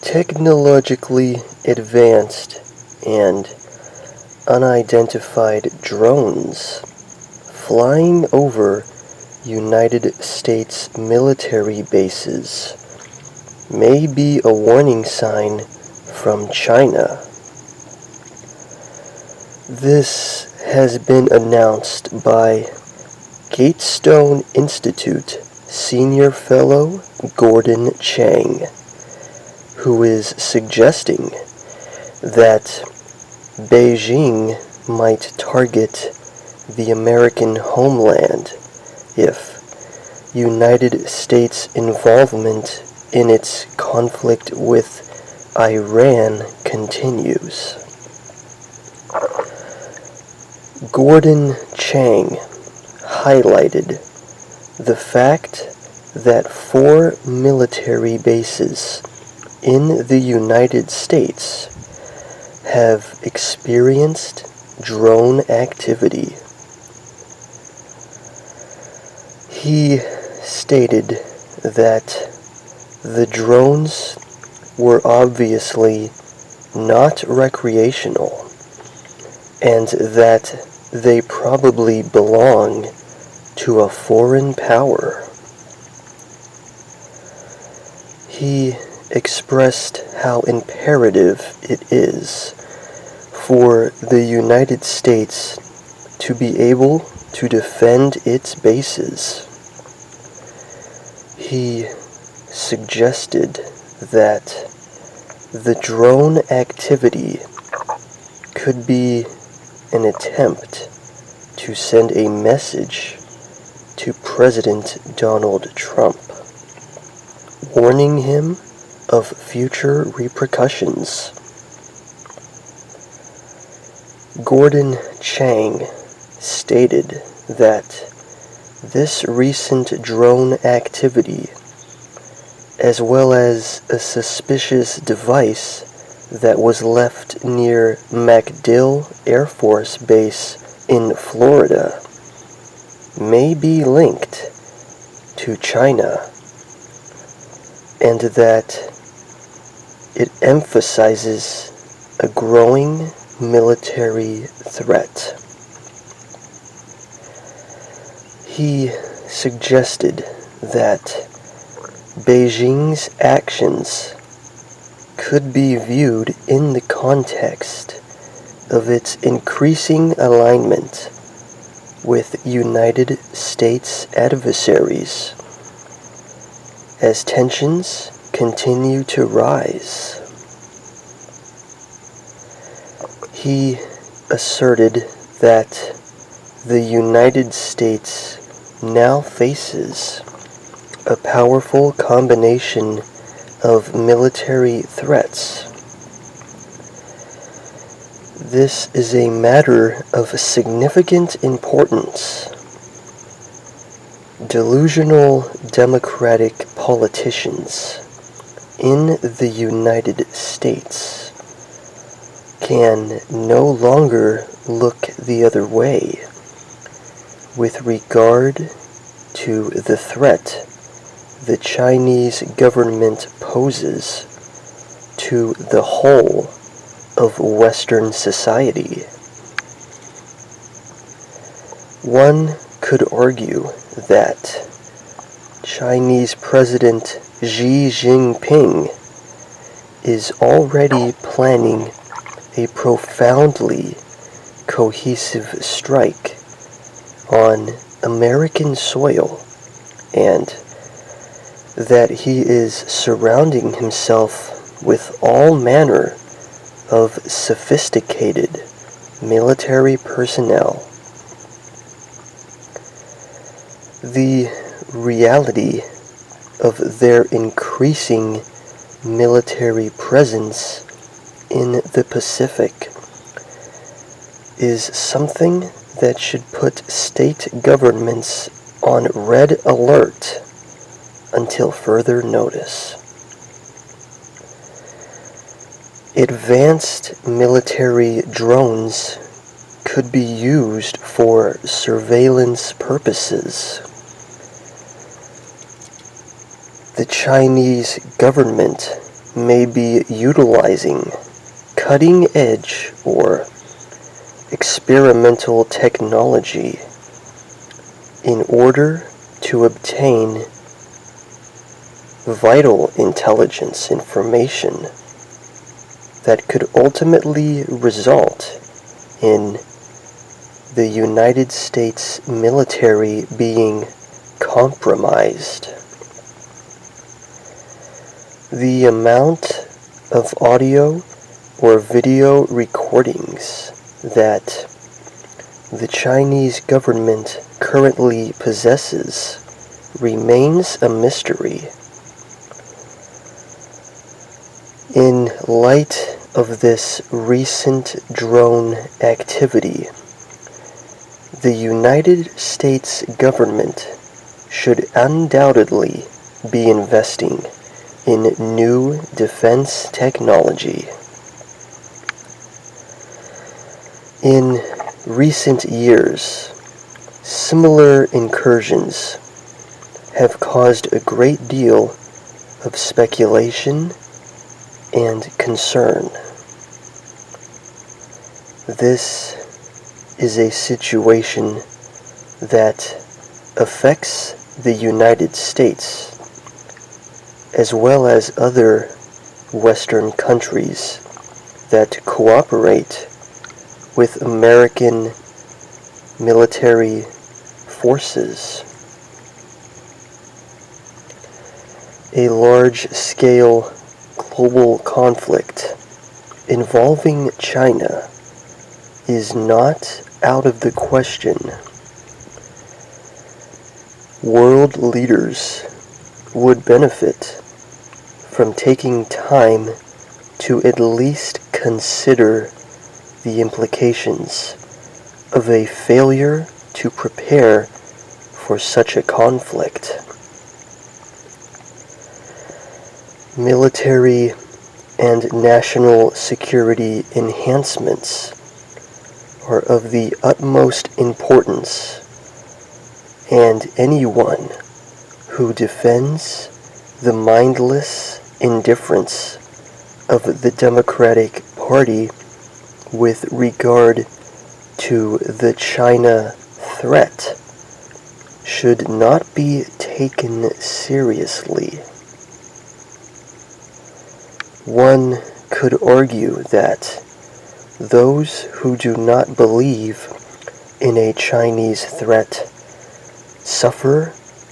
Technologically advanced and unidentified drones flying over United States military bases may be a warning sign from China. This has been announced by Gatestone Institute Senior Fellow Gordon Chang, who is suggesting that Beijing might target the American homeland if United States involvement in its conflict with Iran continues. Gordon Chang highlighted the fact that 4 military bases in the United States have experienced drone activity. He stated that the drones were obviously not recreational and that they probably belong to a foreign power. He expressed how imperative it is for the United States to be able to defend its bases. He suggested that the drone activity could be an attempt to send a message to President Donald Trump, warning him of future repercussions. Gordon Chang stated that this recent drone activity, as well as a suspicious device that was left near MacDill Air Force Base in Florida, may be linked to China, and that it emphasizes a growing military threat. He suggested that Beijing's actions could be viewed in the context of its increasing alignment with United States adversaries as tensions continue to rise. He asserted that the United States now faces a powerful combination of military threats. This is a matter of significant importance. Delusional Democratic politicians in the United States can no longer look the other way with regard to the threat the Chinese government poses to the whole of Western society. One could argue that Chinese President Xi Jinping is already planning a profoundly cohesive strike on American soil, and that he is surrounding himself with all manner of sophisticated military personnel. The reality of their increasing military presence in the Pacific is something that should put state governments on red alert until further notice. Advanced military drones could be used for surveillance purposes. The Chinese government may be utilizing cutting-edge or experimental technology in order to obtain vital intelligence information that could ultimately result in the United States military being compromised. The amount of audio or video recordings that the Chinese government currently possesses remains a mystery. In light of this recent drone activity, the United States government should undoubtedly be investing in new defense technology. In recent years, similar incursions have caused a great deal of speculation and concern. This is a situation that affects the United States as well as other Western countries that cooperate with American military forces. A large-scale global conflict involving China is not out of the question. World leaders would benefit from taking time to at least consider the implications of a failure to prepare for such a conflict. Military and national security enhancements are of the utmost importance, and anyone who defends the mindless indifference of the Democratic Party with regard to the China threat should not be taken seriously. One could argue that those who do not believe in a Chinese threat suffer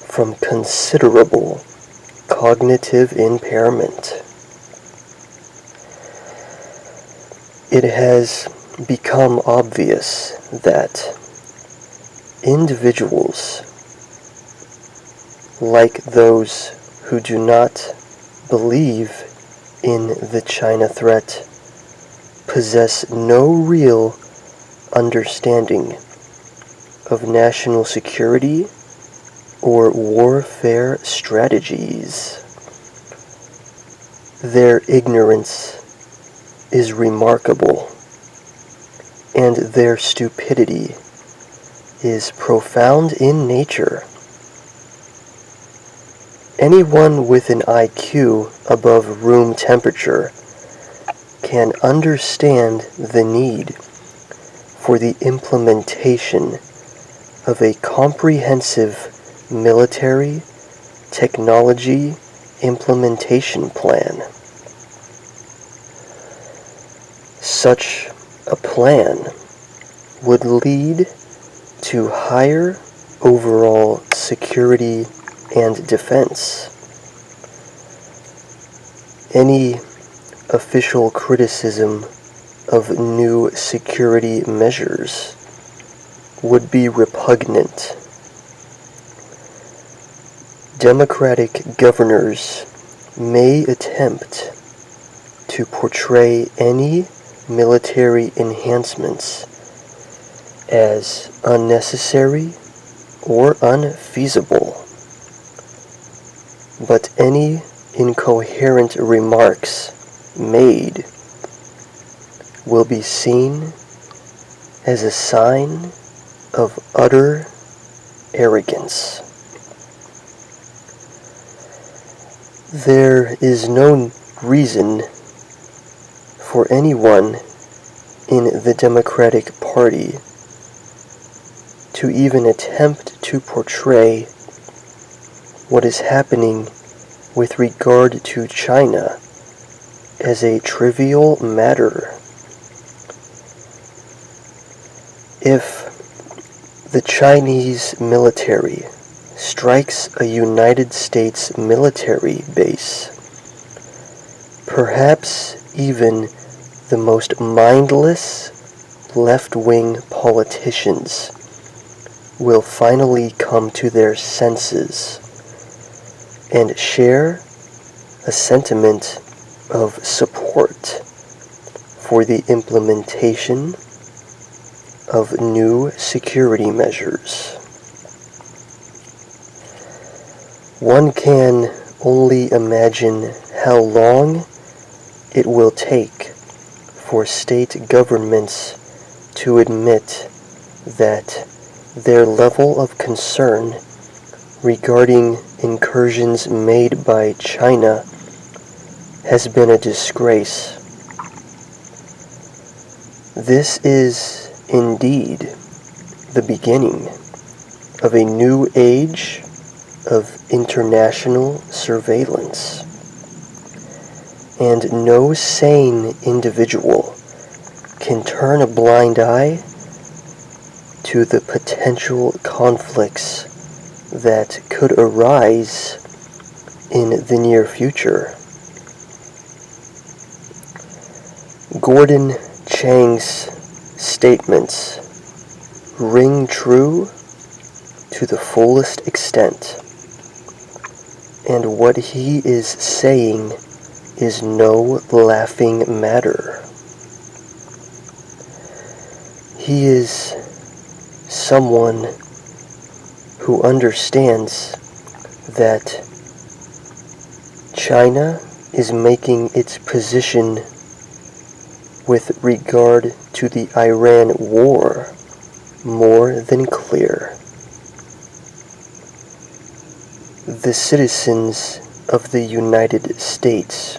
from considerable cognitive impairment. It has become obvious that individuals like those who do not believe in the China threat possess no real understanding of national security or warfare strategies. Their ignorance is remarkable, and their stupidity is profound in nature. Anyone with an IQ above room temperature can understand the need for the implementation of a comprehensive military technology implementation plan. Such a plan would lead to higher overall security and defense. Any official criticism of new security measures would be repugnant. Democratic governors may attempt to portray any military enhancements as unnecessary or unfeasible, but any incoherent remarks made will be seen as a sign of utter arrogance. There is no reason for anyone in the Democratic Party to even attempt to portray what is happening with regard to China as a trivial matter. If the Chinese military strikes a United States military base, perhaps even the most mindless left-wing politicians will finally come to their senses and share a sentiment of support for the implementation of new security measures. One can only imagine how long it will take for state governments to admit that their level of concern regarding incursions made by China has been a disgrace. This is indeed the beginning of a new age of international surveillance, and no sane individual can turn a blind eye to the potential conflicts that could arise in the near future. Gordon Chang's statements ring true to the fullest extent, and what he is saying is no laughing matter. He is someone who understands that China is making its position with regard to the Iran war more than clear. The citizens of the United States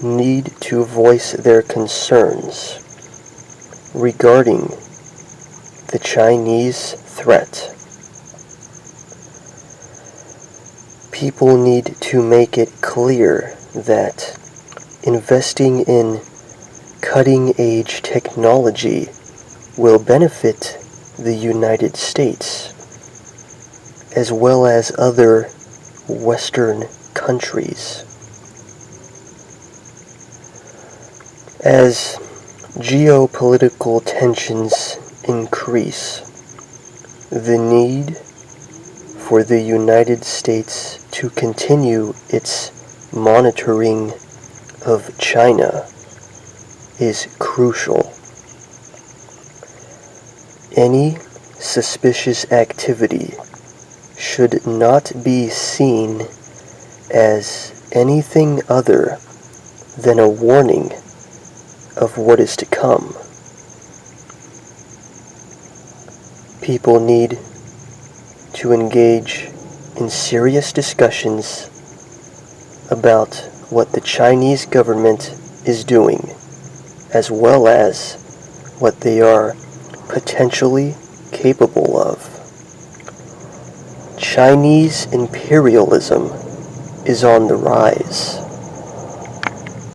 need to voice their concerns regarding the Chinese threat. People need to make it clear that investing in cutting-edge technology will benefit the United States, as well as other Western countries. As geopolitical tensions increase, the need for the United States to continue its monitoring of China is crucial. Any suspicious activity should not be seen as anything other than a warning of what is to come. People need to engage in serious discussions about what the Chinese government is doing, as well as what they are potentially capable of. Chinese imperialism is on the rise.